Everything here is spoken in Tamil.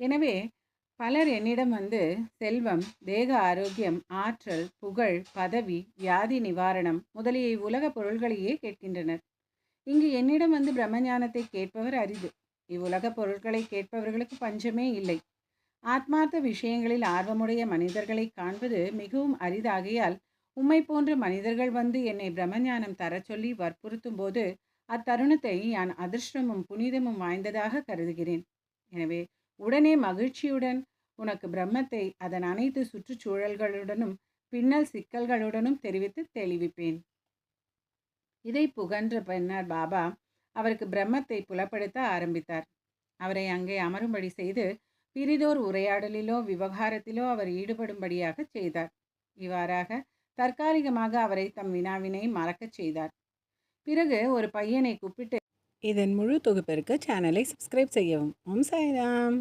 எனவே பலர் என்னிடம் வந்து செல்வம், தேக ஆரோக்கியம், ஆற்றல், புகழ், பதவி, வியாதி நிவாரணம் முதலிய உலக பொருள்களையே கேட்கின்றனர். இங்கு என்னிடம் வந்து பிரம்மஞானத்தை கேட்பவர் அரிது. இவ்வுலக பொருட்களை கேட்பவர்களுக்கு பஞ்சமே இல்லை. ஆத்மார்த்த விஷயங்களில் ஆர்வமுடைய மனிதர்களை காண்பது மிகவும் அரிதாகையால் உம்மை போன்ற மனிதர்கள் வந்து என்னை பிரம்மஞானம் தரச் சொல்லி வற்புறுத்தும் போது அத்தருணத்தை நான் அதிர்ஷ்டமும் புனிதமும் வாய்ந்ததாக கருதுகிறேன். எனவே உடனே மகிழ்ச்சியுடன் உனக்கு பிரம்மத்தை அதன் அனைத்து சுற்றுச்சூழல்களுடனும் பின்னல் சிக்கல்களுடனும் தெரிவித்து தெளிவிப்பேன். இதை புகன்ற பின்னர் பாபா அவருக்கு பிரம்மத்தை புலப்படுத்த ஆரம்பித்தார். அவரை அங்கே அமரும்படி செய்து பிரிதோர் உரையாடலிலோ விவகாரத்திலோ அவர் ஈடுபடும்படியாக செய்தார். இவ்வாறாக தற்காலிகமாக அவரை தம் வினாவினை மறக்கச் செய்தார். பிறகு ஒரு பையனை கூப்பிட்டு இதன் முழு தொகுப்பிற்கு சேனலை சப்ஸ்கிரைப் செய்யவும். ஓம் சாய்ராம்.